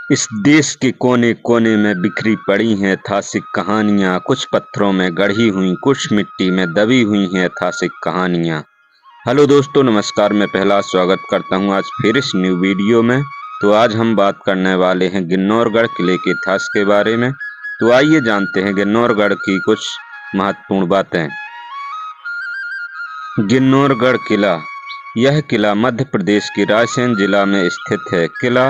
इस देश के कोने कोने में बिखरी पड़ी हैं ऐतिहासिक कहानियाँ, कुछ पत्थरों में गढ़ी हुई, कुछ मिट्टी में दबी हुई हैं ऐतिहासिक कहानियाँ। हेलो दोस्तों, नमस्कार। मैं पहला स्वागत करता हूँ आज फिर इस न्यू वीडियो में। तो आज हम बात करने वाले हैं गिन्नौरगढ़ किले के इतिहास के बारे में। तो आइए जानते हैं गिन्नौरगढ़ की कुछ महत्वपूर्ण बातें। गिन्नौरगढ़ किला। यह किला मध्य प्रदेश के रायसेन जिला में स्थित है। किला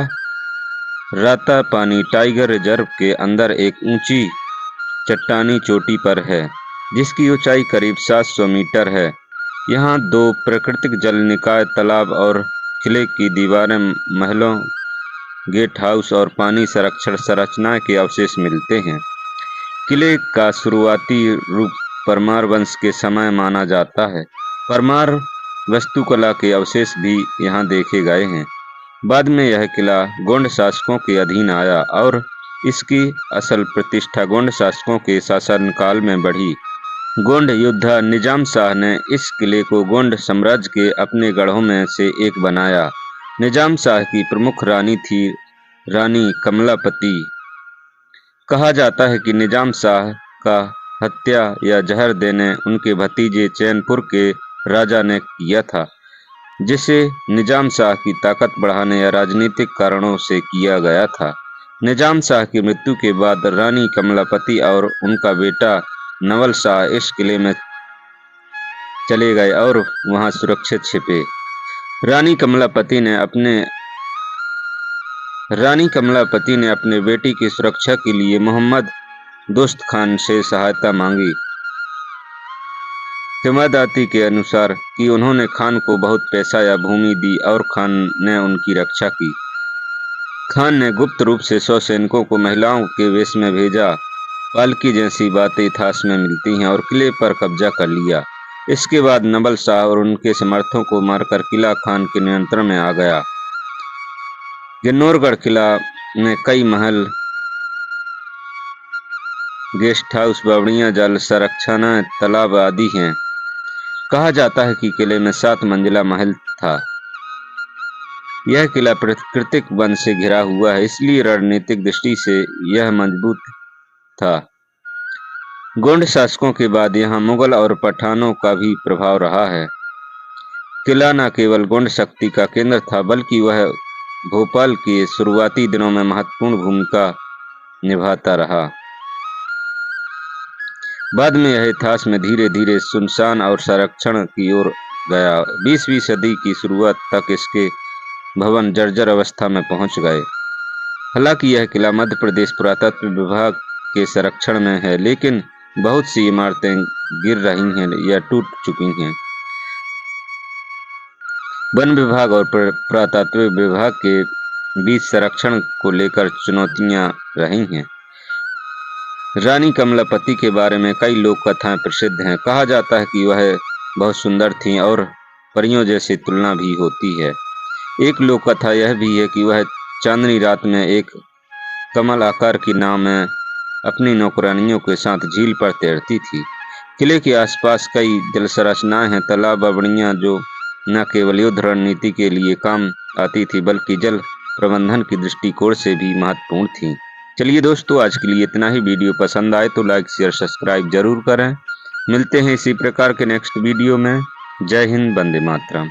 रातापानी टाइगर रिजर्व के अंदर एक ऊंची चट्टानी चोटी पर है, जिसकी ऊंचाई करीब 700 मीटर है। यहाँ दो प्राकृतिक जल निकाय तालाब और किले की दीवारें, महलों, गेट हाउस और पानी संरक्षण संरचनाएं के अवशेष मिलते हैं। किले का शुरुआती रूप परमार वंश के समय माना जाता है। परमार वास्तुकला के अवशेष भी यहाँ देखे गए हैं। बाद में यह किला गोंड शासकों के अधीन आया और इसकी असल प्रतिष्ठा गोंड शासकों के शासनकाल में बढ़ी। गोंड योद्धा निजाम शाह ने इस किले को गोंड साम्राज्य के अपने गढ़ों में से एक बनाया। निजाम शाह की प्रमुख रानी थी रानी कमलापति। कहा जाता है कि निजाम शाह का हत्या या जहर देने उनके भतीजे चैनपुर के राजा ने किया था, जिसे निजाम शाह की ताकत बढ़ाने या राजनीतिक कारणों से किया गया था। निजाम शाह की मृत्यु के बाद रानी कमलापति और उनका बेटा नवल शाह इस किले में चले गए और वहां सुरक्षित छिपे। रानी कमलापति ने अपने बेटी की सुरक्षा के लिए मोहम्मद दोस्त खान से सहायता मांगी। किंवदंती के अनुसार कि उन्होंने खान को बहुत पैसा या भूमि दी और खान ने उनकी रक्षा की। खान ने गुप्त रूप से 100 सैनिकों को महिलाओं के वेश में भेजा। पालकी जैसी बातें इतिहास में मिलती हैं और किले पर कब्जा कर लिया। इसके बाद नवल शाह और उनके समर्थकों को मारकर किला खान के नियंत्रण में आ गया। गिन्नौरगढ़ किला में कई महल, गेस्ट हाउस, बावड़ियां, जल संरक्षण तालाब आदि हैं। कहा जाता है कि किले में 7 मंजिला महल था। यह किला प्राकृतिक वन से घिरा हुआ है, इसलिए रणनीतिक दृष्टि से यह मजबूत था। गोंड शासकों के बाद यहाँ मुगल और पठानों का भी प्रभाव रहा है। किला न केवल गोंड शक्ति का केंद्र था, बल्कि वह भोपाल के शुरुआती दिनों में महत्वपूर्ण भूमिका निभाता रहा। बाद में यह इतिहास में धीरे धीरे सुनसान और संरक्षण की ओर गया। 20वीं सदी की शुरुआत तक इसके भवन जर्जर अवस्था में पहुंच गए। हालांकि यह किला मध्य प्रदेश पुरातत्व विभाग के संरक्षण में है, लेकिन बहुत सी इमारतें गिर रही हैं या टूट चुकी हैं। वन विभाग और पुरातत्व विभाग के बीच संरक्षण को लेकर चुनौतियां रही हैं। रानी कमलापति के बारे में कई लोक कथाएं प्रसिद्ध हैं। कहा जाता है कि वह बहुत सुंदर थीं और परियों जैसी तुलना भी होती है। एक लोक कथा यह भी है कि वह चांदनी रात में एक कमल आकार की नाव में अपनी नौकरानियों के साथ झील पर तैरती थी। किले के आसपास कई जल संरचनाएं हैं, तालाब, बावड़ियां, जो न केवल युद्ध रणनीति के लिए काम आती थी, बल्कि जल प्रबंधन की दृष्टिकोण से भी महत्वपूर्ण थी। चलिए दोस्तों, आज के लिए इतना ही। वीडियो पसंद आए तो लाइक, शेयर, सब्सक्राइब जरूर करें। मिलते हैं इसी प्रकार के नेक्स्ट वीडियो में। जय हिंद, वंदे मातरम।